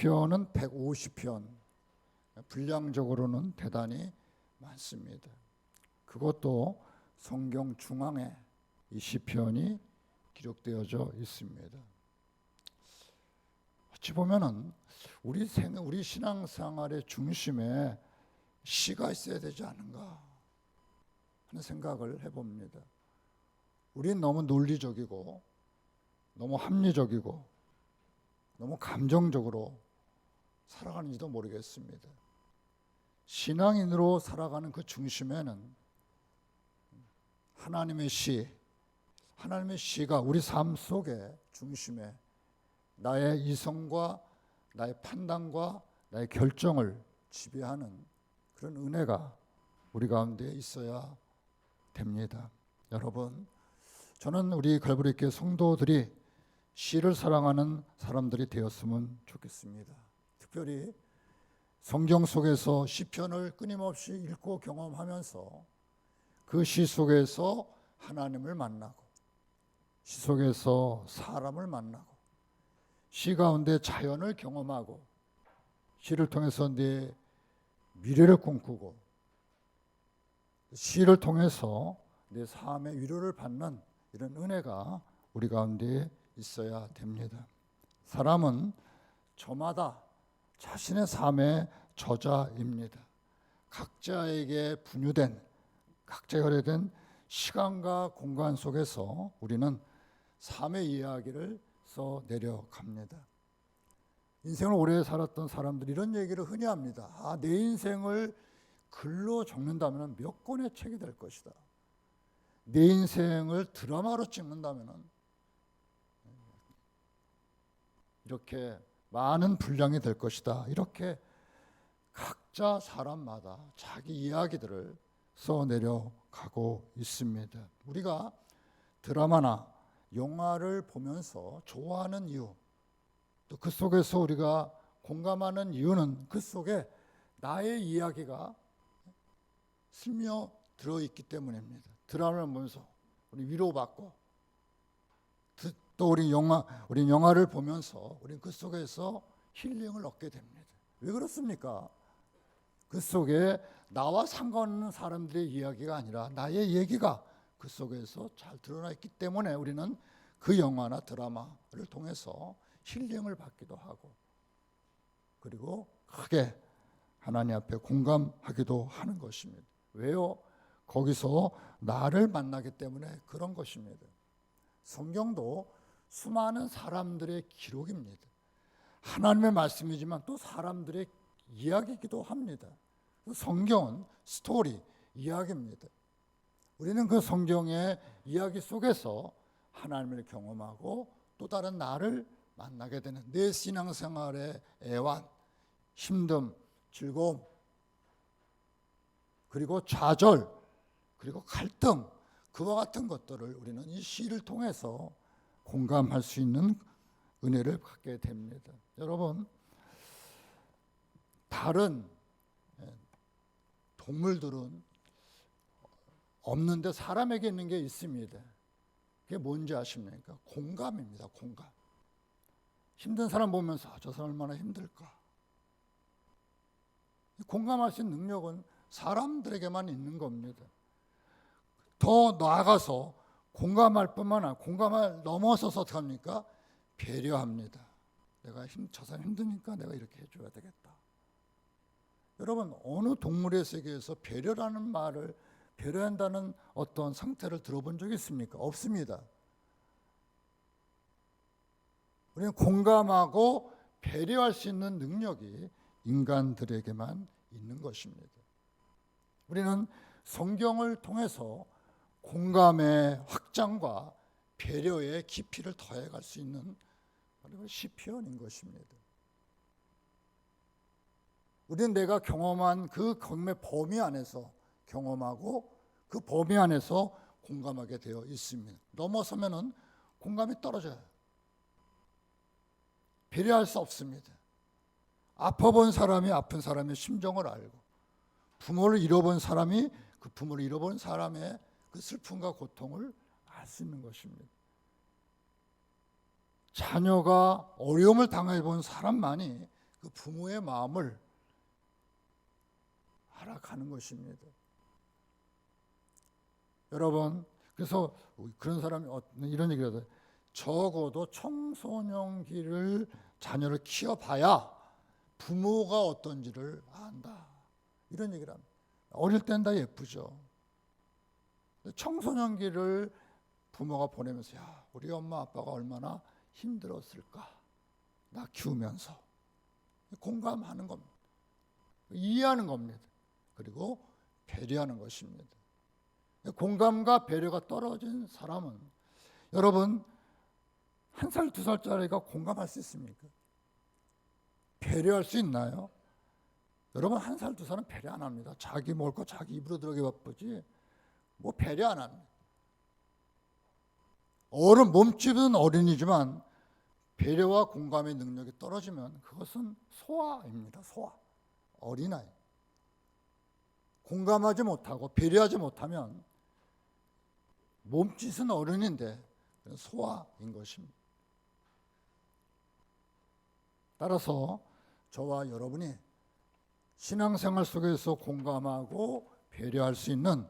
시편은 150편, 분량적으로는 대단히 많습니다. 그것도 성경 중앙에 이 시편이 기록되어져 있습니다. 어찌 보면은 우리 신앙생활의 중심에 시가 있어야 되지 않은가 하는 생각을 해봅니다. 우린 너무 논리적이고 너무 합리적이고 너무 감정적으로 살아가는지도 모르겠습니다. 신앙인으로 살아가는 그 중심에는 하나님의 시가 우리 삶 속에 중심에 나의 이성과 나의 판단과 나의 결정을 지배하는 그런 은혜가 우리 가운데 있어야 됩니다. 여러분, 저는 우리 갈보리 교회 성도들이 시를 사랑하는 사람들이 되었으면 좋겠습니다. 특별히 성경 속에서 시편을 끊임없이 읽고 경험하면서 그 시 속에서 하나님을 만나고 시 속에서 사람을 만나고 시 가운데 자연을 경험하고 시를 통해서 내 미래를 꿈꾸고 시를 통해서 내 삶의 위로를 받는 이런 은혜가 우리 가운데 있어야 됩니다. 사람은 저마다 자신의 삶의 저자입니다. 각자에게 분유된 각자에 허락된 시간과 공간 속에서 우리는 삶의 이야기를 써내려갑니다. 인생을 오래 살았던 사람들이 이런 얘기를 흔히 합니다. 내 인생을 글로 적는다면 몇 권의 책이 될 것이다. 내 인생을 드라마로 찍는다면 이렇게 많은 분량이 될 것이다. 이렇게 각자 사람마다 자기 이야기들을 써내려가고 있습니다. 우리가 드라마나 영화를 보면서 좋아하는 이유, 또 그 속에서 우리가 공감하는 이유는 그 속에 나의 이야기가 스며들어 있기 때문입니다. 드라마를 보면서 우리 위로받고 또 우리 영화를 보면서 우리는 그 속에서 힐링을 얻게 됩니다. 왜 그렇습니까? 그 속에 나와 상관없는 사람들의 이야기가 아니라 나의 얘기가 그 속에서 잘 드러나 있기 때문에 우리는 그 영화나 드라마를 통해서 힐링을 받기도 하고 그리고 크게 하나님 앞에 공감하기도 하는 것입니다. 왜요? 거기서 나를 만나기 때문에 그런 것입니다. 성경도 수많은 사람들의 기록입니다. 하나님의 말씀이지만 또 사람들의 이야기이기도 합니다. 성경은 스토리, 이야기입니다. 우리는 그 성경의 이야기 속에서 하나님을 경험하고 또 다른 나를 만나게 되는 내 신앙생활의 애환, 힘듦, 즐거움, 그리고 좌절, 그리고 갈등, 그와 같은 것들을 우리는 이 시를 통해서 공감할 수 있는 은혜를 받게 됩니다. 여러분, 다른 동물들은 없는데 사람에게 있는 게 있습니다. 그게 뭔지 아십니까? 공감입니다. 공감. 힘든 사람 보면서 저 사람 얼마나 힘들까? 공감할 수 있는 능력은 사람들에게만 있는 겁니다. 더 나아가서 공감할 뿐만 아니라 공감을 넘어서서 어떻게 합니까? 배려합니다. 저 사람 힘드니까 내가 이렇게 해줘야 되겠다. 여러분, 어느 동물의 세계에서 배려라는 말을 배려한다는 어떤 상태를 들어본 적이 있습니까? 없습니다. 우리는 공감하고 배려할 수 있는 능력이 인간들에게만 있는 것입니다. 우리는 성경을 통해서 공감의 확장과 배려의 깊이를 더해갈 수 있는 시편인 것입니다. 우리는 내가 경험한 그 경험의 범위 안에서 경험하고 그 범위 안에서 공감하게 되어 있습니다. 넘어서면은 공감이 떨어져요. 배려할 수 없습니다. 아파본 사람이 아픈 사람의 심정을 알고 부모를 잃어본 사람이 그 부모를 잃어본 사람의 그 슬픔과 고통을 알 수 있는 것입니다. 자녀가 어려움을 당해본 사람만이 그 부모의 마음을 알아가는 것입니다. 여러분, 그래서 그런 사람이 이런 얘기를 하더라고요. 적어도 청소년기를 자녀를 키워봐야 부모가 어떤지를 안다. 이런 얘기를 합니다. 어릴 땐 다 예쁘죠. 청소년기를 부모가 보내면서 야, 우리 엄마 아빠가 얼마나 힘들었을까. 나 키우면서. 공감하는 겁니다. 이해하는 겁니다. 그리고 배려하는 것입니다. 공감과 배려가 떨어진 사람은 여러분 1살, 2살짜리가 공감할 수 있습니까? 배려할 수 있나요? 여러분 1살, 2살은 배려 안 합니다. 자기 먹을 거 자기 입으로 들어가기 바쁘지 뭐 배려 안 합니다. 몸집은 어린이지만 배려와 공감의 능력이 떨어지면 그것은 소아입니다. 소아. 어린아이. 공감하지 못하고 배려하지 못하면 몸짓은 어른인데 소아인 것입니다. 따라서 저와 여러분이 신앙생활 속에서 공감하고 배려할 수 있는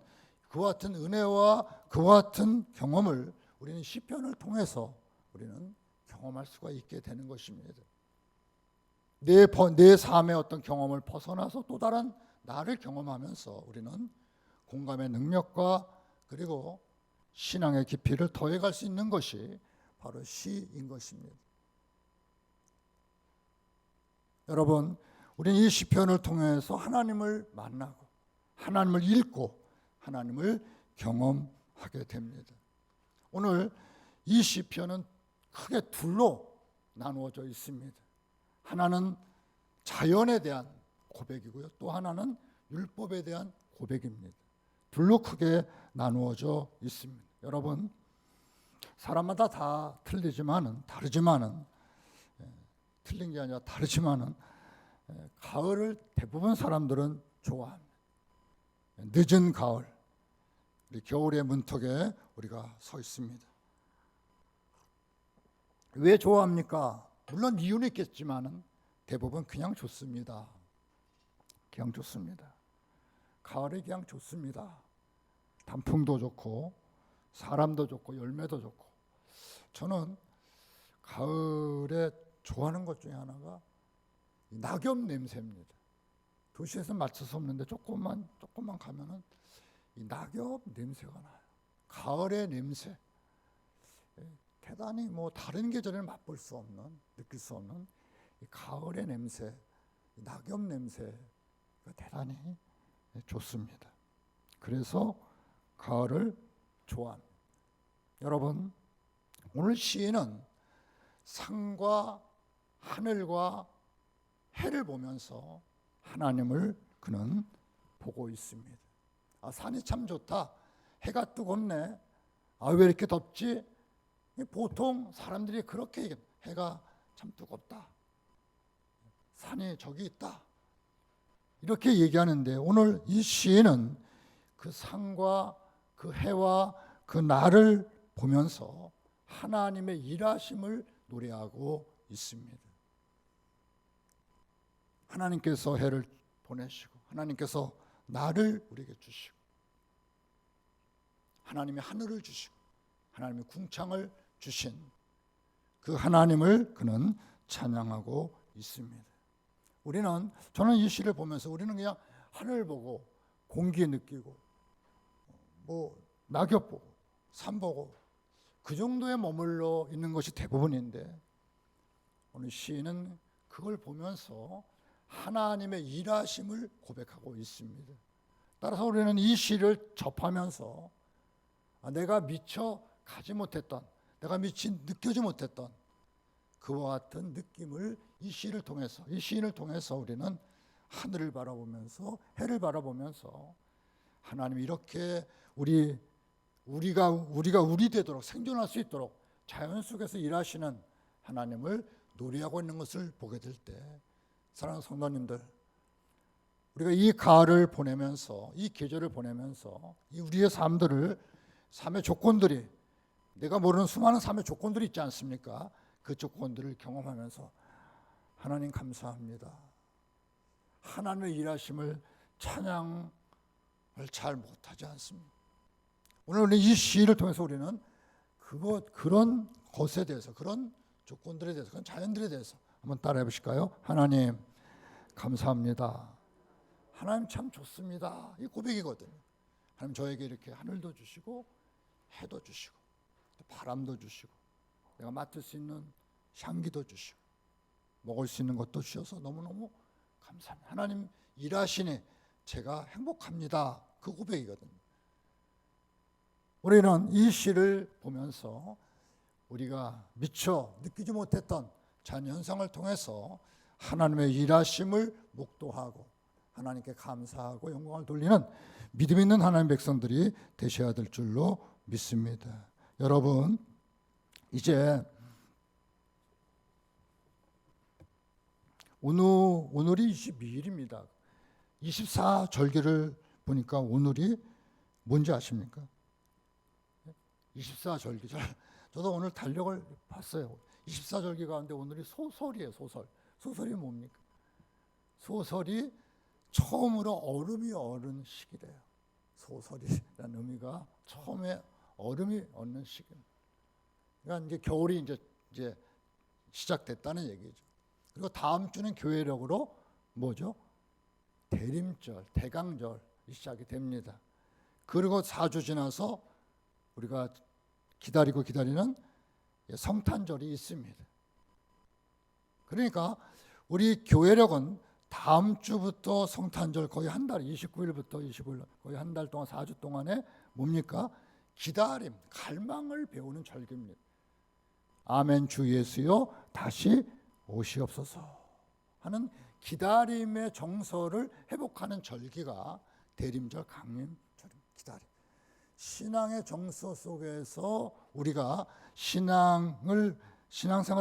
그와 같은 은혜와 그와 같은 경험을 우리는 시편을 통해서 우리는 경험할 수가 있게 되는 것입니다. 내 삶의 어떤 경험을 벗어나서 또 다른 나를 경험하면서 우리는 공감의 능력과 그리고 신앙의 깊이를 더해갈 수 있는 것이 바로 시인 것입니다. 여러분, 우리는 이 시편을 통해서 하나님을 만나고 하나님을 읽고 하나님을 경험하게 됩니다. 오늘 이 시편은 크게 둘로 나누어져 있습니다. 하나는 자연에 대한 고백이고요. 또 하나는 율법에 대한 고백입니다. 둘로 크게 나누어져 있습니다. 여러분, 사람마다 다 다르지만은 틀린 게 아니라 다르지만은 가을을 대부분 사람들은 좋아합니다. 늦은 가을, 우리 겨울의 문턱에 우리가 서 있습니다. 왜 좋아합니까? 물론 이유는 있겠지만은 대부분 그냥 좋습니다. 그냥 좋습니다. 가을이 그냥 좋습니다. 단풍도 좋고 사람도 좋고 열매도 좋고. 저는 가을에 좋아하는 것 중에 하나가 낙엽 냄새입니다. 도시에서 맡을 수 없는데 조금만 가면은 이 낙엽 냄새가 나요. 가을의 냄새. 대단히 뭐 다른 계절에는 맛볼 수 없는, 느낄 수 없는 이 가을의 냄새, 이 낙엽 냄새가 대단히 좋습니다. 그래서 가을을 좋아합니다. 여러분, 오늘 시인은 산과 하늘과 해를 보면서 하나님을 그는 보고 있습니다. 산이 참 좋다. 해가 뜨겁네. 왜 이렇게 덥지? 보통 사람들이 그렇게 얘기합니다. 해가 참 뜨겁다. 산이 저기 있다. 이렇게 얘기하는데 오늘 이 시인은 그 산과 그 해와 그 날을 보면서 하나님의 일하심을 노래하고 있습니다. 하나님께서 해를 보내시고 하나님께서 날을 우리에게 주시고 하나님의 하늘을 주시고 하나님의 궁창을 주신 그 하나님을 그는 찬양하고 있습니다. 저는 이 시를 보면서 우리는 그냥 하늘 보고 공기 느끼고 뭐 낙엽 보고 산 보고 그 정도에 머물러 있는 것이 대부분인데 오늘 시인은 그걸 보면서 하나님의 일하심을 고백하고 있습니다. 따라서 우리는 이 시를 접하면서 내가 미처 가지 못했던, 내가 미처 느끼지 못했던 그와 같은 느낌을 이 시인을 통해서 우리는 하늘을 바라보면서 해를 바라보면서 하나님이 이렇게 우리가 우리 되도록 생존할 수 있도록 자연 속에서 일하시는 하나님을 노래하고 있는 것을 보게 될 때, 사랑하는 성도님들, 우리가 이 가을을 보내면서 이 계절을 보내면서 이 우리의 삶의 조건들이 내가 모르는 수많은 삶의 조건들이 있지 않습니까? 그 조건들을 경험하면서 하나님 감사합니다. 하나님의 일하심을 찬양을 잘 못하지 않습니다. 오늘 이 시를 통해서 우리는 그런 것에 대해서, 그런 조건들에 대해서, 그런 자연들에 대해서 한번 따라해 보실까요? 하나님 감사합니다. 하나님 참 좋습니다. 이 고백이거든요. 하나님 저에게 이렇게 하늘도 주시고 해도 주시고 바람도 주시고 내가 맡을 수 있는 향기도 주시고 먹을 수 있는 것도 주셔서 너무너무 감사합니다. 하나님 일하시니 제가 행복합니다. 그 고백이거든요. 우리는 이 시를 보면서 우리가 미처 느끼지 못했던 자연 현상을 통해서 하나님의 일하심을 목도하고 하나님께 감사하고 영광을 돌리는 믿음 있는 하나님의 백성들이 되셔야 될 줄로 믿습니다. 여러분, 이제 오늘이 22일입니다. 24절기를 보니까 오늘이 뭔지 아십니까? 24절기. 저도 오늘 달력을 봤어요. 24절기 가운데 오늘이 소설이에요. 소설이 뭡니까? 소설이 처음으로 얼음이 얼은 시기래요. 소설이라는 의미가 처음에 얼음이 얼는 시기입니다. 그러니까 이제 겨울이 이제 시작됐다는 얘기죠. 그리고 다음 주는 교회력으로 뭐죠? 대림절, 대강절이 시작이 됩니다. 그리고 4주 지나서 우리가 기다리는 성탄절이 있습니다. 그러니까 우리 교회력은 다음 주부터 성탄절 거의 한 달, 29일부터 25일 거의 한 달 동안 4주 동안에 뭡니까? 기다림, 갈망을 배우는 절기입니다. 아멘 주 예수여 다시 오시옵소서 하는 기다림의 정서를 회복하는 절기가 대림절, 강림절, 기다림. 신앙의 정서 속에서 우리가 신앙생활을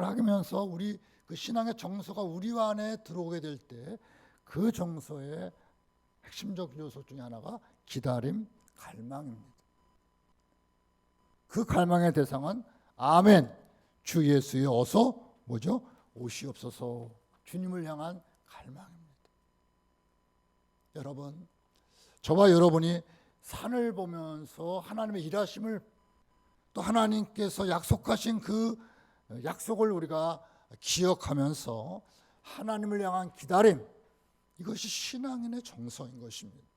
하면서 우리 그 신앙의 정서가 우리 안에 들어오게 될 때 그 정서의 핵심적 요소 중에 하나가 기다림, 갈망입니다. 그 갈망의 대상은 아멘, 주 예수여 어서 뭐죠? 오시옵소서, 주님을 향한 갈망입니다. 여러분, 저와 여러분이 산을 보면서 하나님의 일하심을 또 하나님께서 약속하신 그 약속을 우리가 기억하면서 하나님을 향한 기다림, 이것이 신앙인의 정서인 것입니다.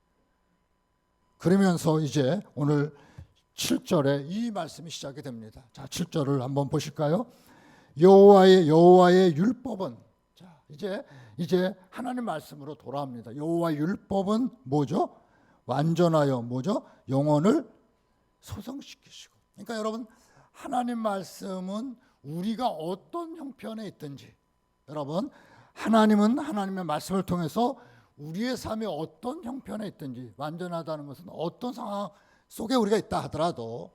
그러면서 이제 오늘 7절에 이 말씀이 시작이 됩니다. 자, 7절을 한번 보실까요? 여호와의 율법은, 자, 이제 하나님 말씀으로 돌아옵니다. 여호와의 율법은 뭐죠? 완전하여 뭐죠? 영혼을 소성시키시고. 그러니까 여러분, 하나님 말씀은 우리가 어떤 형편에 있든지, 여러분, 하나님은 하나님의 말씀을 통해서 우리의 삶이 어떤 형편에 있든지, 완전하다는 것은 어떤 상황 속에 우리가 있다 하더라도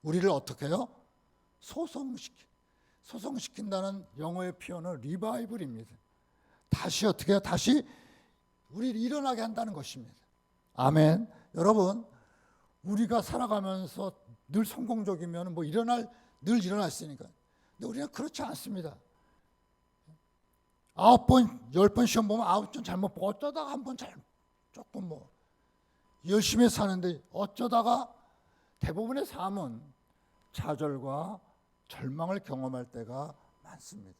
우리를 어떻게 해요? 소성시킨다는 영어의 표현은 리바이블입니다. 다시 어떻게 해요? 다시 우리를 일어나게 한다는 것입니다. 아멘. 여러분, 우리가 살아가면서 늘 성공적이면 뭐 늘 일어날 수 있으니까. 근데 우리는 그렇지 않습니다. 9번, 10번 시험 보면 9번 잘못 보고 어쩌다가 한 번 조금 뭐 열심히 사는데 어쩌다가 대부분의 삶은 좌절과 절망을 경험할 때가 많습니다.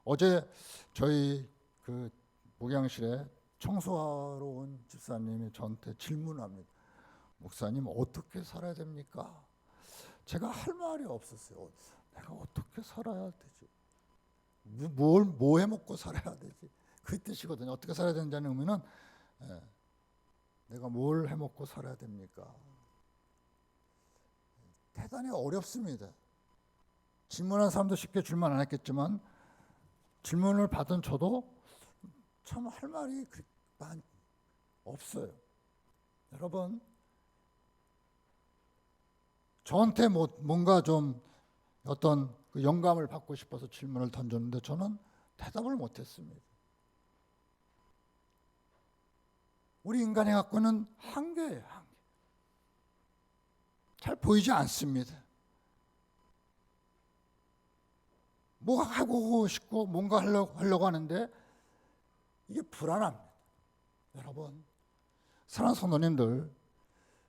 어제 저희 그 목양실에 청소하러 온 집사님이 저한테 질문합니다. 목사님 어떻게 살아야 됩니까? 제가 할 말이 없었어요. 내가 어떻게 살아야 되지? 뭐 해먹고 살아야 되지? 그 뜻이거든요. 어떻게 살아야 된다는 의미는 내가 뭘 해먹고 살아야 됩니까? 대단히 어렵습니다. 질문한 사람도 쉽게 질문 안 했겠지만 질문을 받은 저도 참 할 말이 많이 없어요. 여러분, 저한테 뭔가 좀 어떤 그 영감을 받고 싶어서 질문을 던졌는데 저는 대답을 못했습니다. 우리 인간이 갖고 있는 한계예요, 한계. 잘 보이지 않습니다. 뭐 하고 싶고 뭔가 하려고 하는데 이게 불안합니다. 여러분, 사랑하는 성도님들,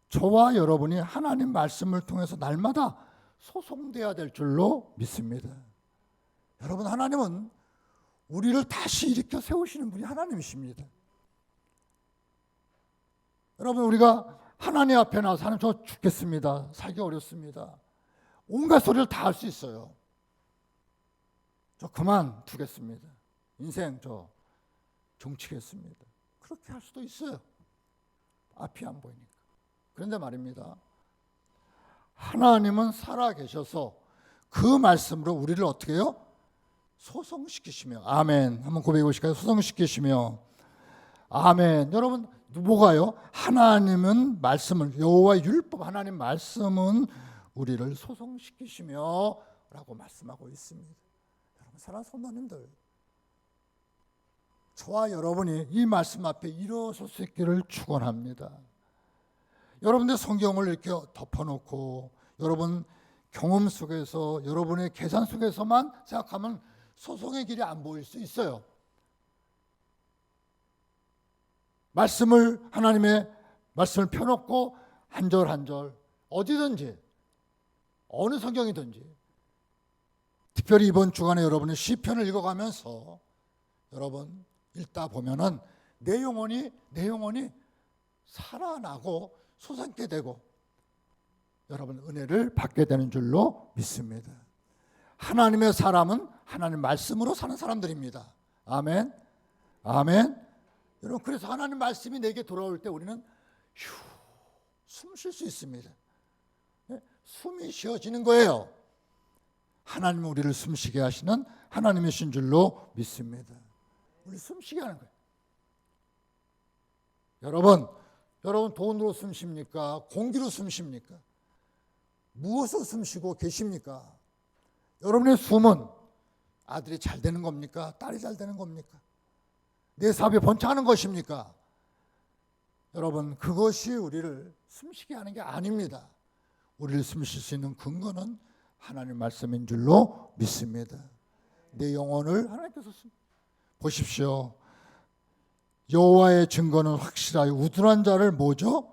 저와 여러분이 하나님 말씀을 통해서 날마다 소송돼야 될 줄로 믿습니다. 여러분, 하나님은 우리를 다시 일으켜 세우시는 분이 하나님이십니다. 여러분, 우리가 하나님 앞에 나와서 하나님 저 죽겠습니다, 살기 어렵습니다, 온갖 소리를 다 할 수 있어요. 저 그만두겠습니다, 인생 저 종치겠습니다, 그렇게 할 수도 있어요. 앞이 안 보이니까. 그런데 말입니다, 하나님은 살아계셔서 그 말씀으로 우리를 어떻게 해요? 소송시키시며, 아멘. 한번 고백해 보실까요? 소송시키시며, 아멘. 여러분, 뭐가요? 하나님은 말씀을, 여호와의 율법, 하나님 말씀은 우리를 소송시키시며 라고 말씀하고 있습니다. 여러분, 사랑하는 성도님들, 저와 여러분이 이 말씀 앞에 일어설 수 있기를 축원합니다. 여러분들 성경을 이렇게 덮어놓고 여러분 경험 속에서, 여러분의 계산 속에서만 생각하면 소송의 길이 안 보일 수 있어요. 하나님의 말씀을 펴놓고 한 절 한 절 어디든지 어느 성경이든지, 특별히 이번 주간에 여러분의 시편을 읽어가면서 여러분 읽다 보면은 내 영혼이 살아나고 솟아게 되고 여러분 은혜를 받게 되는 줄로 믿습니다. 하나님의 사람은 하나님 말씀으로 사는 사람들입니다. 아멘. 아멘. 여러분, 그래서 하나님 말씀이 내게 돌아올 때 우리는 숨 쉴 수 있습니다. 숨이 쉬어지는 거예요. 하나님은 우리를 숨쉬게 하시는 하나님이신 줄로 믿습니다. 우리 숨쉬게 하는 거예요. 여러분 돈으로 숨쉽니까? 공기로 숨쉽니까? 무엇으로 숨쉬고 계십니까? 여러분의 숨은 아들이 잘 되는 겁니까? 딸이 잘 되는 겁니까? 내 사업이 번창하는 것입니까? 여러분, 그것이 우리를 숨쉬게 하는 게 아닙니다. 우리를 숨쉴 수 있는 근거는 하나님 말씀인 줄로 믿습니다. 내 영혼을 하나님께서 보십시오. 여호와의 증거는 확실하여 우둔한 자를 뭐죠?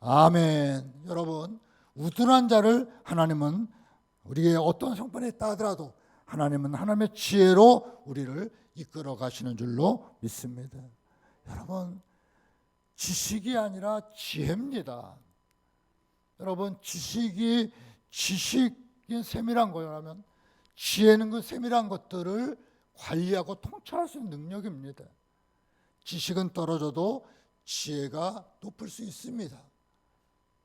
아멘. 여러분, 우둔한 자를 하나님은 우리의 어떤 형편에 있다 하더라도 하나님은 하나님의 지혜로 우리를 이끌어 가시는 줄로 믿습니다. 여러분, 지식이 아니라 지혜입니다. 여러분, 지식인 세밀한 거라면 지혜는 그 세밀한 것들을 관리하고 통찰할 수 있는 능력입니다. 지식은 떨어져도 지혜가 높을 수 있습니다.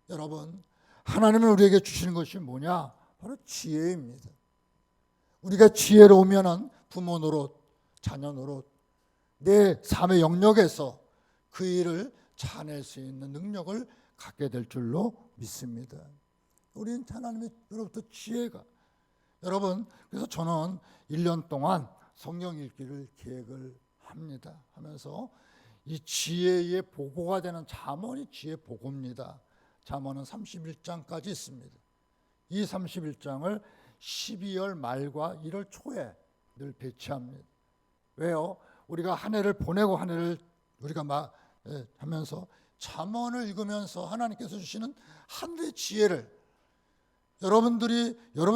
여러분, 하나님은 우리에게 주시는 것이 뭐냐? 바로 지혜입니다. 우리가 지혜로우면 부모 노릇, 자녀 노릇, 내 삶의 영역에서 그 일을 차낼 수 있는 능력을 갖게 될 줄로 믿습니다. 우리는 하나님으로부터 지혜가, 여러분, 그래서 저는 1년 동안 성경 읽기를 계획을 하면서 이 지혜의 보고가 되는 잠언이 지혜 보고입니다. 잠언은 31장까지 있습니다. 이 31장을 12월 말과 1월 초에 늘 배치합니다. 왜요? 우리가 한 해를 보내고 한 해를 우리가 하면서 잠언을 읽으면서 하나님께서 주시는 하늘의 지혜를 여러분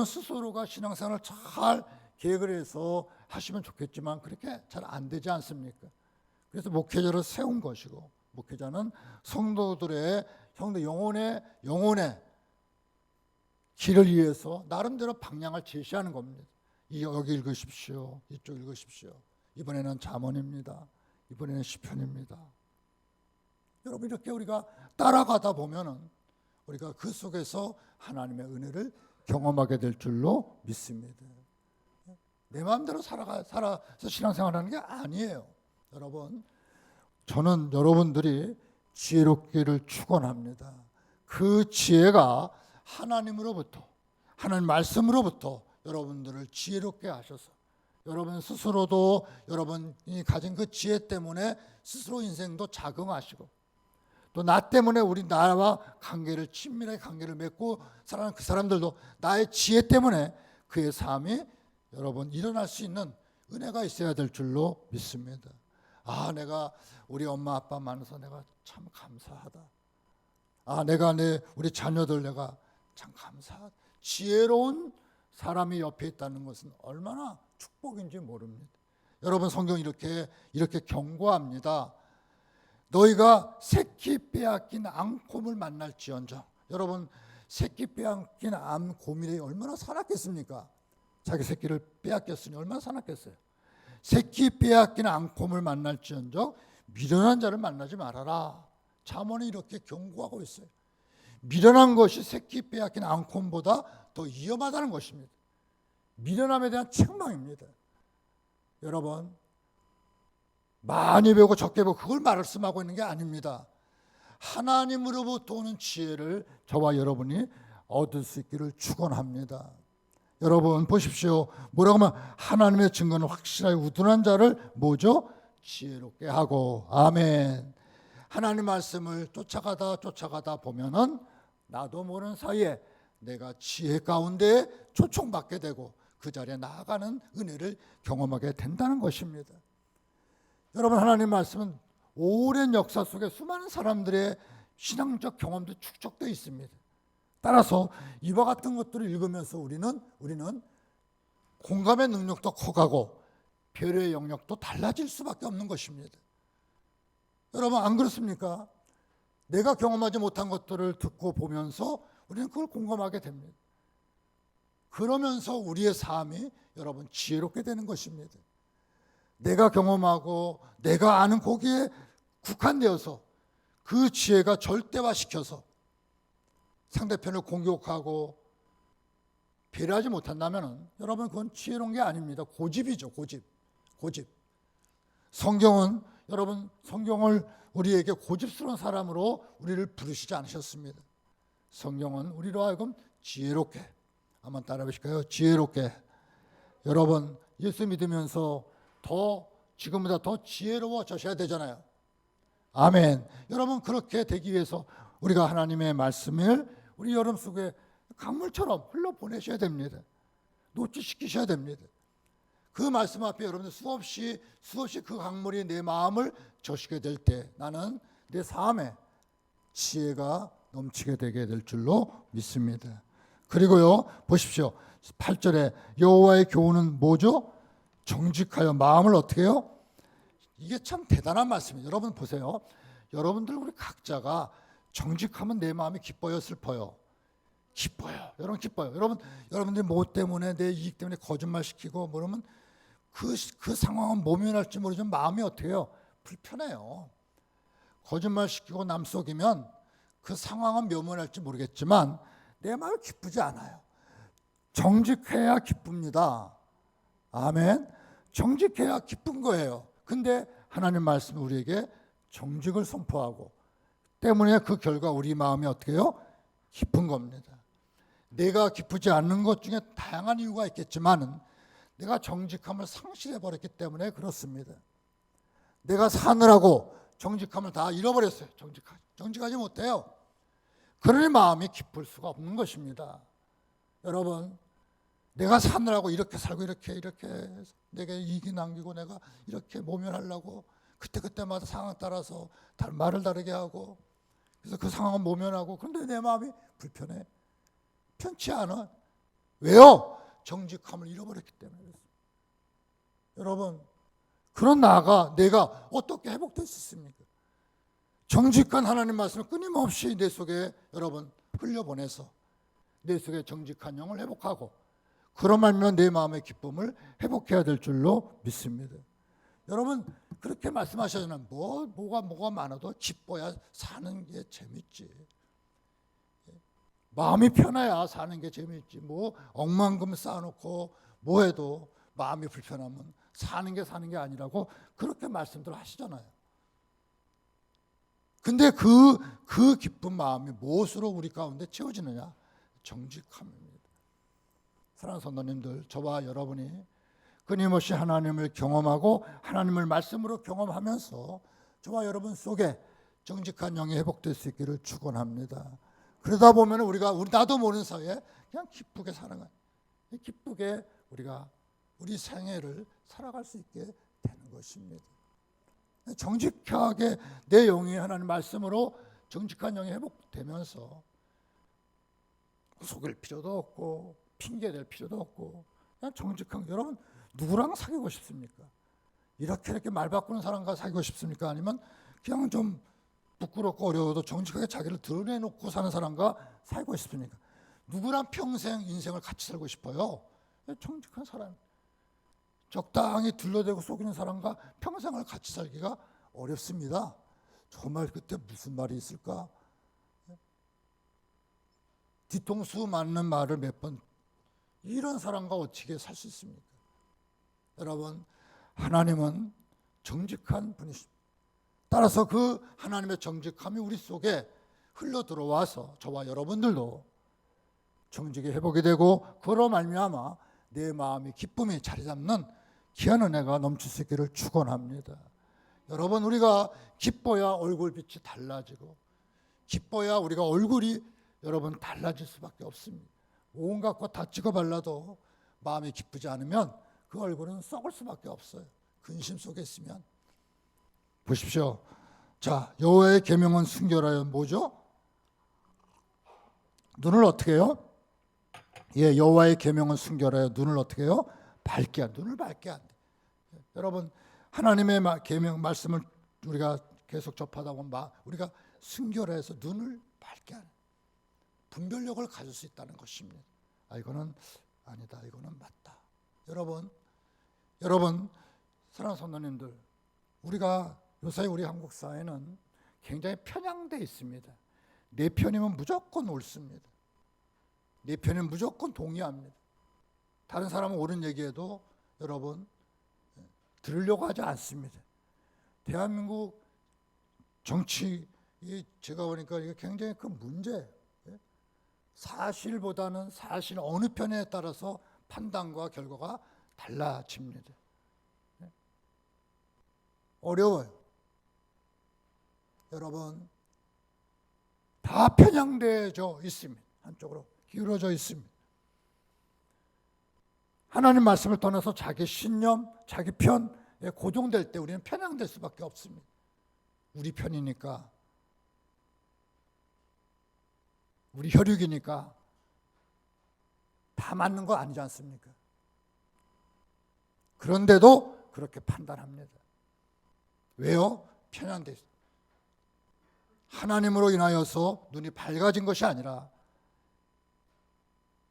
스스로가 신앙생활을 잘 계획을 해서 하시면 좋겠지만 그렇게 잘 안 되지 않습니까? 그래서 목회자를 세운 것이고, 목회자는 성도들의 영혼의 길을 위해서 나름대로 방향을 제시하는 겁니다. 여기 읽으십시오, 이쪽 읽으십시오, 이번에는 잠언입니다, 이번에는 시편입니다. 여러분, 이렇게 우리가 따라가다 보면은 우리가 그 속에서 하나님의 은혜를 경험하게 될 줄로 믿습니다. 내 마음대로 살아서 신앙생활하는 게 아니에요. 여러분, 저는 여러분들이 지혜롭기를 축원합니다. 그 지혜가 하나님으로부터, 하나님 말씀으로부터 여러분들을 지혜롭게 하셔서 여러분 스스로도 여러분이 가진 그 지혜 때문에 스스로 인생도 자긍하시고, 또 나 때문에 나와 친밀하게 관계를 맺고 살아가는 그 사람들도 나의 지혜 때문에 그의 삶이 여러분 일어날 수 있는 은혜가 있어야 될 줄로 믿습니다. 아, 내가 우리 엄마 아빠 만나서 내가 참 감사하다. 아, 내가 우리 자녀들 내가 참 감사하다. 지혜로운 사람이 옆에 있다는 것은 얼마나 축복인지 모릅니다. 여러분 성경 이렇게 경고합니다. 너희가 새끼 빼앗긴 앙콤을 만날지언정. 여러분 새끼 빼앗긴 앙곰이 얼마나 사납겠습니까? 자기 새끼를 빼앗겼으니 얼마나 사납겠어요. 새끼 빼앗긴 앙콤을 만날지언정 미련한 자를 만나지 말아라. 잠언이 이렇게 경고하고 있어요. 미련한 것이 새끼 빼앗긴 앙콤보다 더 위험하다는 것입니다. 미련함에 대한 책망입니다. 여러분 많이 배우고 적게 배우고 그걸 말씀하고 있는 게 아닙니다. 하나님으로부터 오는 지혜를 저와 여러분이 얻을 수 있기를 축원합니다. 여러분 보십시오. 뭐라고 하면 하나님의 증거는 확실하게 우둔한 자를 뭐죠? 지혜롭게 하고. 아멘. 하나님 말씀을 쫓아가다 보면은 나도 모르는 사이에 내가 지혜 가운데 초청받게 되고 그 자리에 나아가는 은혜를 경험하게 된다는 것입니다. 여러분 하나님 말씀은 오랜 역사 속에 수많은 사람들의 신앙적 경험도 축적되어 있습니다. 따라서 이와 같은 것들을 읽으면서 우리는 공감의 능력도 커가고 배려의 영역도 달라질 수밖에 없는 것입니다. 여러분 안 그렇습니까? 내가 경험하지 못한 것들을 듣고 보면서 우리는 그걸 공감하게 됩니다. 그러면서 우리의 삶이 여러분 지혜롭게 되는 것입니다. 내가 경험하고 내가 아는 거기에 국한되어서 그 지혜가 절대화시켜서 상대편을 공격하고 배려하지 못한다면 여러분 그건 지혜로운 게 아닙니다. 고집이죠. 고집. 성경은 여러분 성경을 우리에게 고집스러운 사람으로 우리를 부르시지 않으셨습니다. 성경은 우리로 하여금 지혜롭게, 한번 따라해 보실까요? 지혜롭게. 여러분 예수 믿으면서 지금보다 더 지혜로워져야 되잖아요. 아멘. 여러분 그렇게 되기 위해서 우리가 하나님의 말씀을 우리 여름 속에 강물처럼 흘러보내셔야 됩니다. 노출시키셔야 됩니다. 그 말씀 앞에 여러분들 수없이 그 강물이 내 마음을 적시게 될 때 나는 내 삶에 지혜가 넘치게 되게 될 줄로 믿습니다. 그리고요 보십시오. 8절에 여호와의 교훈은 뭐죠? 정직하여 마음을 어떻게 해요? 이게 참 대단한 말씀이에요. 여러분 보세요. 여러분들 우리 각자가 정직하면 내 마음이 기뻐요, 슬퍼요? 기뻐요. 여러분 기뻐요. 여러분들이 뭐 때문에 내 이익 때문에 거짓말 시키고 그러면 그 상황은 모면할지 모르지만 마음이 어떻게 해요? 불편해요. 거짓말 시키고 남 속이면 그 상황은 모면할지 모르겠지만 내 마음이 기쁘지 않아요. 정직해야 기쁩니다. 아멘. 정직해야 기쁜 거예요. 근데 하나님 말씀이 우리에게 정직을 선포하고 때문에 그 결과 우리 마음이 어떻게 해요? 기쁜 겁니다. 내가 기쁘지 않는 것 중에 다양한 이유가 있겠지만 내가 정직함을 상실해 버렸기 때문에 그렇습니다. 내가 사느라고 정직함을 다 잃어버렸어요. 정직하지 못해요. 그러니 마음이 기쁠 수가 없는 것입니다. 여러분 내가 사느라고 이렇게 살고 이렇게 내게 이익이 남기고 내가 이렇게 모면하려고 그때마다 상황 따라서 말을 다르게 하고 그래서 그 상황은 모면하고 그런데 내 마음이 불편해. 편치 않아. 왜요? 정직함을 잃어버렸기 때문에 그렇습니다. 여러분 그런 나가 내가 어떻게 회복될 수 있습니까? 정직한 하나님 말씀을 끊임없이 내 속에 여러분 흘려보내서 내 속에 정직한 영을 회복하고 그런 말면 내 마음의 기쁨을 회복해야 될 줄로 믿습니다. 여러분 그렇게 말씀하시잖아요. 뭐가 많아도 기뻐야 사는 게 재밌지. 마음이 편해야 사는 게 재밌지. 뭐 억만금 쌓아놓고 뭐 해도 마음이 불편하면 사는 게 아니라고 그렇게 말씀들 하시잖아요. 근데 그 기쁜 마음이 무엇으로 우리 가운데 채워지느냐? 정직함입니다. 사랑하는 성도님들, 저와 여러분이 끊임없이 하나님을 경험하고 하나님을 말씀으로 경험하면서 저와 여러분 속에 정직한 영이 회복될 수 있기를 축원합니다. 그러다 보면 우리 나도 모르는 사이에 그냥 기쁘게 사는 거예요. 기쁘게 우리가 우리 생애를 살아갈 수 있게 되는 것입니다. 정직하게 내 영이 하나님 말씀으로 정직한 영이 회복되면서 속일 필요도 없고 핑계댈 필요도 없고 그냥 정직한, 여러분 누구랑 사귀고 싶습니까? 이렇게 말 바꾸는 사람과 사귀고 싶습니까? 아니면 그냥 좀 부끄럽고 어려워도 정직하게 자기를 드러내놓고 사는 사람과 살고 싶습니까? 누구랑 평생 인생을 같이 살고 싶어요? 정직한 사람, 적당히 둘러대고 속이는 사람과 평생을 같이 살기가 어렵습니다. 정말 그때 무슨 말이 있을까? 뒤통수 맞는 말을 몇 번, 이런 사람과 어떻게 살 수 있습니까? 여러분, 하나님은 정직한 분이십니다. 따라서 그 하나님의 정직함이 우리 속에 흘러 들어와서 저와 여러분들도 정직이 회복이 되고 그로 말미암아 내 마음이 기쁨이 자리 잡는 귀한 은혜가 넘칠 수 있기를 축원합니다. 여러분, 우리가 기뻐야 얼굴빛이 달라지고 기뻐야 우리가 얼굴이 여러분 달라질 수밖에 없습니다. 온갖 것 다 찍어 발라도 마음이 기쁘지 않으면 그 얼굴은 썩을 수밖에 없어요. 근심 속에 있으면. 보십시오. 자, 여호와의 계명은 순결하여 뭐죠? 눈을 어떻게 해요? 예, 여호와의 계명은 순결하여 눈을 어떻게 해요? 밝게 한, 눈을 밝게 한대. 여러분, 하나님의 계명 말씀을 우리가 계속 접하다 보면 우리가 순결해서 눈을 밝게 하는 분별력을 가질 수 있다는 것입니다. 이거는 아니다, 이거는 맞다. 여러분 사랑하는 성도님들, 우리가 요새 우리 한국 사회는 굉장히 편향돼 있습니다. 내 편이면 무조건 옳습니다. 내 편이면 무조건 동의합니다. 다른 사람은 옳은 얘기해도 여러분 들으려고 하지 않습니다. 대한민국 정치, 제가 보니까 이게 굉장히 큰 문제예요. 사실보다는 사실 어느 편에 따라서 판단과 결과가 달라집니다. 어려워요. 여러분, 다 편향되어져 있습니다. 한쪽으로 기울어져 있습니다. 하나님 말씀을 떠나서 자기 신념, 자기 편에 고정될 때 우리는 편향될 수밖에 없습니다. 우리 편이니까, 우리 혈육이니까 다 맞는 거 아니지 않습니까? 그런데도 그렇게 판단합니다. 왜요? 편향돼 있어요. 하나님으로 인하여서 눈이 밝아진 것이 아니라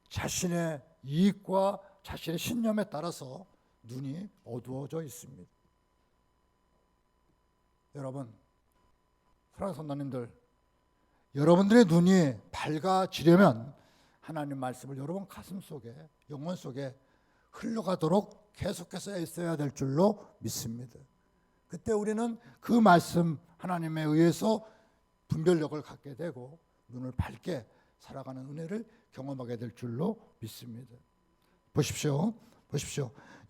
자신의 이익과 자신의 신념에 따라서 눈이 어두워져 있습니다. 여러분, 사랑하는 성도님들, 여러분들의 눈이 밝아지려면 하나님 말씀을 여러분 가슴 속에, 영혼 속에 흘러가도록 계속해서 애써야 될 줄로 믿습니다. 그때 우리는 그 말씀 하나님에 의해서 분별력을 갖게 되고 눈을 밝게 살아가는 은혜를 경험하게 될 줄로 믿습니다. 보십시오.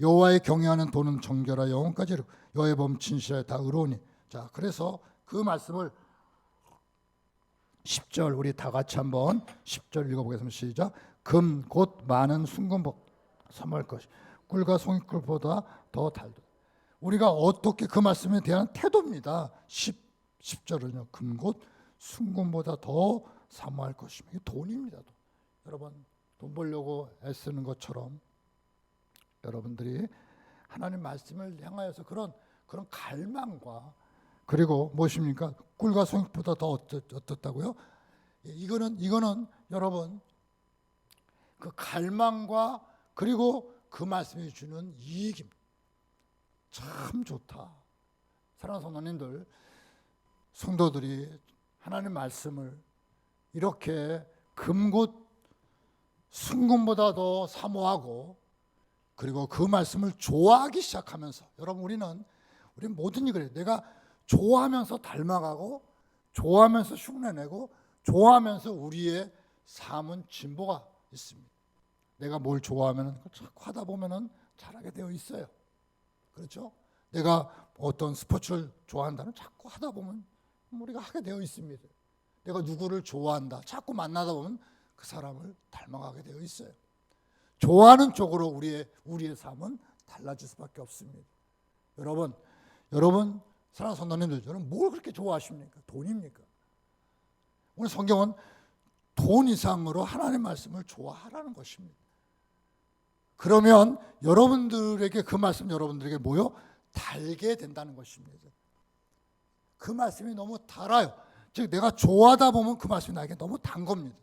여호와의 경외하는 도는 정결하 영혼까지 이르고 여호와의 범 진실하여 다 의로우니. 자, 그래서 그 말씀을 10절 우리 다 같이 한번 10절 읽어보겠습니다. 시작. 금 곧 많은 순금보다 사모할 것이 꿀과 송이꿀보다 더 달다. 우리가 어떻게 그 말씀에 대한 태도입니다. 10절은요. 금 곧 순금보다 더 사모할 것이며, 이게 돈입니다. 돈. 여러분, 돈 벌려고 애쓰는 것처럼 여러분들이 하나님 말씀을 향하여서 그런 갈망과, 그리고 무엇입니까? 꿀과 송이보다 더 어떻다고요? 이거는 여러분 그 갈망과 그리고 그 말씀이 주는 이익입니다. 참 좋다. 사랑하는 성도님들, 성도들이 하나님 말씀을 이렇게 금곧 순금보다 더 사모하고 그리고 그 말씀을 좋아하기 시작하면서, 여러분 우리는 모든 일이 그래요. 내가 좋아하면서 닮아가고 좋아하면서 흉내내고 좋아하면서 우리의 삶은 진보가 있습니다. 내가 뭘 좋아하면 자꾸 하다 보면은 잘하게 되어 있어요. 그렇죠? 내가 어떤 스포츠를 좋아한다면 자꾸 하다 보면 우리가 하게 되어 있습니다. 내가 누구를 좋아한다, 자꾸 만나다 보면 그 사람을 닮아가게 되어 있어요. 좋아하는 쪽으로 우리의 삶은 달라질 수밖에 없습니다. 여러분 사랑하는 성도님들, 여러분 뭘 그렇게 좋아하십니까? 돈입니까? 오늘 성경은 돈 이상으로 하나님의 말씀을 좋아하라는 것입니다. 그러면 여러분들에게 그 말씀 여러분들에게 뭐요? 달게 된다는 것입니다. 그 말씀이 너무 달아요. 즉 내가 좋아하다 보면 그 말씀이 나에게 너무 단 겁니다.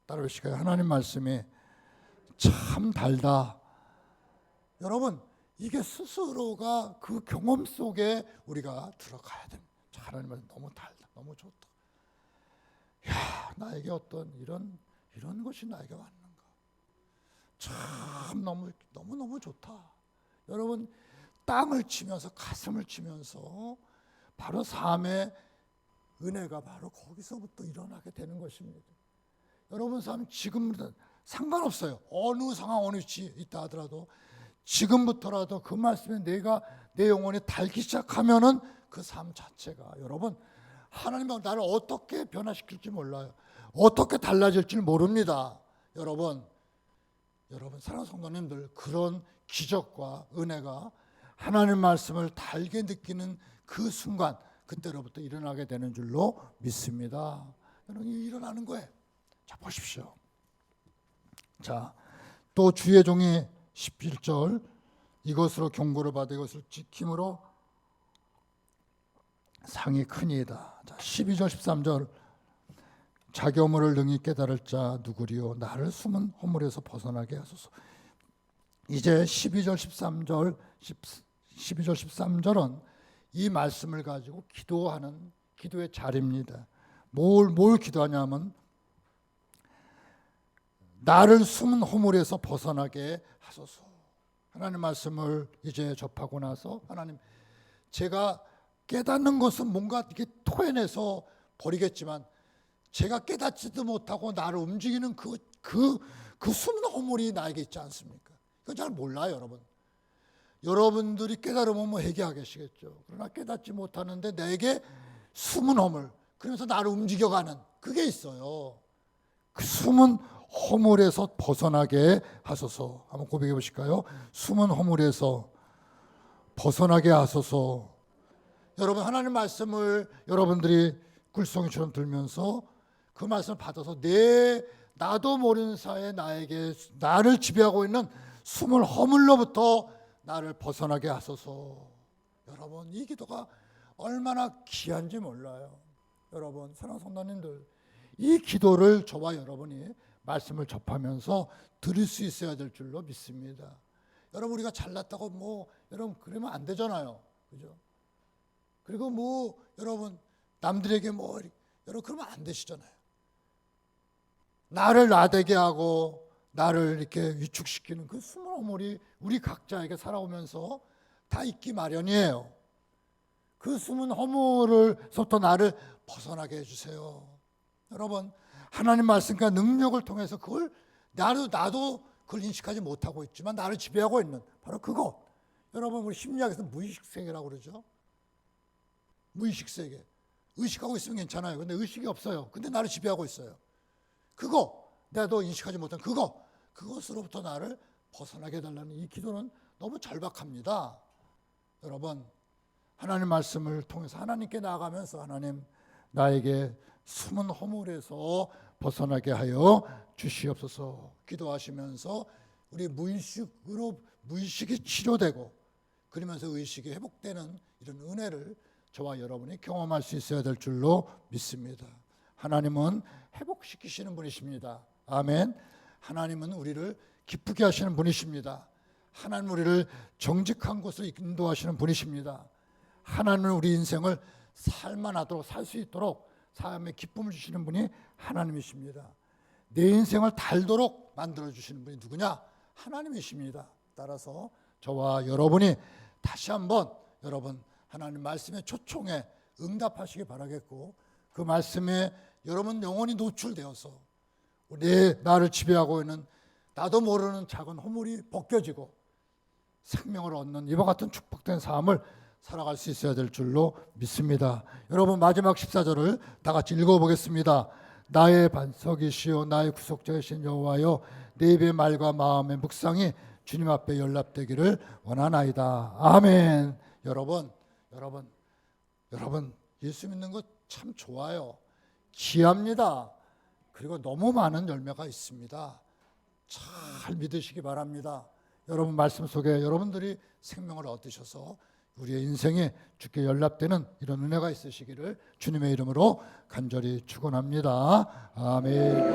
따라오실까요? 하나님 말씀이 참 달다. 여러분 이게 스스로가 그 경험 속에 우리가 들어가야 됩니다. 하나님 말씀 너무 달다. 너무 좋다. 야, 나에게 어떤 이런 것이 나에게 왔는가. 참 너무 좋다. 여러분 땅을 치면서 가슴을 치면서 바로 삶의 은혜가 바로 거기서부터 일어나게 되는 것입니다. 여러분 삶 지금부터 상관없어요. 어느 상황 어느 위치에 있다 하더라도 지금부터라도 그 말씀에 내 영혼이 달기 시작하면은 그 삶 자체가 여러분 하나님은 나를 어떻게 변화시킬지 몰라요. 어떻게 달라질지 모릅니다. 여러분 사랑하는 성도님들, 그런 기적과 은혜가 하나님 말씀을 달게 느끼는 그 순간 그때로부터 일어나게 되는 줄로 믿습니다. 여러분 일어나는 거예요. 자 보십시오. 자, 또 주의 종이 11절 이것으로 경고를 받아 이것을 지킴으로 상이 크니이다. 자, 12절 13절 자기 허물을 능히 깨달을 자 누구리요 나를 숨은 허물에서 벗어나게 하소서. 이제 12절 13절은 이 말씀을 가지고 기도하는 기도의 자리입니다. 뭘 기도하냐면 나를 숨은 허물에서 벗어나게 하소서. 하나님 말씀을 이제 접하고 나서 하나님 제가 깨닫는 것은 뭔가 이렇게 토해내서 버리겠지만 제가 깨닫지도 못하고 나를 움직이는 그 숨은 허물이 나에게 있지 않습니까? 그건 잘 몰라요, 여러분. 여러분들이 깨달으면 뭐 회개하겠시겠죠. 그러나 깨닫지 못하는데 내게 숨은 허물, 그러면서 나를 움직여가는 그게 있어요. 그 숨은 허물에서 벗어나게 하소서. 한번 고백해 보실까요? 숨은 허물에서 벗어나게 하소서. 여러분 하나님 말씀을 여러분들이 꿀송이처럼 들면서 그 말씀을 받아서 나도 모르는 사이에 나를 지배하고 있는 숨은 허물로부터 나를 벗어나게 하소서. 여러분 이 기도가 얼마나 귀한지 몰라요. 여러분 사랑하는 성도님들, 이 기도를 저와 여러분이 말씀을 접하면서 들을 수 있어야 될 줄로 믿습니다. 여러분 우리가 잘났다고 여러분 그러면 안 되잖아요. 그죠? 그리고 여러분 남들에게 여러분 그러면 안 되시잖아요. 나를 나대게 하고 나를 이렇게 위축시키는 그 숨은 허물이 우리 각자에게 살아오면서 다 있기 마련이에요. 그 숨은 허물로부터 나를 벗어나게 해주세요. 여러분 하나님 말씀과 능력을 통해서 그걸 나도 그걸 인식하지 못하고 있지만 나를 지배하고 있는 바로 그거. 여러분 우리 심리학에서 무의식 세계라고 그러죠. 무의식 세계. 의식하고 있으면 괜찮아요. 근데 의식이 없어요. 근데 나를 지배하고 있어요. 그거 나도 인식하지 못한 그것으로부터 나를 벗어나게 해달라는 이 기도는 너무 절박합니다. 여러분 하나님 말씀을 통해서 하나님께 나아가면서 하나님 나에게 숨은 허물에서 벗어나게 하여 주시옵소서 기도하시면서 우리 무의식이 치료되고 그러면서 의식이 회복되는 이런 은혜를 저와 여러분이 경험할 수 있어야 될 줄로 믿습니다. 하나님은 회복시키시는 분이십니다. 아멘. 하나님은 우리를 기쁘게 하시는 분이십니다. 하나님은 우리를 정직한 곳으로 인도하시는 분이십니다. 하나님은 우리 인생을 살만하도록 살 수 있도록 삶의 기쁨을 주시는 분이 하나님이십니다. 내 인생을 달도록 만들어주시는 분이 누구냐? 하나님이십니다. 따라서 저와 여러분이 다시 한번 여러분 하나님 말씀의 초청에 응답하시기 바라겠고 그 말씀에 여러분 영혼이 노출되어서 나를 지배하고 있는 나도 모르는 작은 허물이 벗겨지고 생명을 얻는 이와 같은 축복된 삶을 살아갈 수 있어야 될 줄로 믿습니다. 여러분 마지막 14절을 다 같이 읽어보겠습니다. 나의 반석이시오 나의 구속자이신 여호와여 내 입의 말과 마음의 묵상이 주님 앞에 연락되기를 원하나이다. 아멘. 여러분 예수 믿는 거 참 좋아요. 귀합니다. 그리고 너무 많은 열매가 있습니다. 잘 믿으시기 바랍니다. 여러분 말씀 속에 여러분들이 생명을 얻으셔서 우리의 인생에 주께 연락되는 이런 은혜가 있으시기를 주님의 이름으로 간절히 축원합니다. 아멘.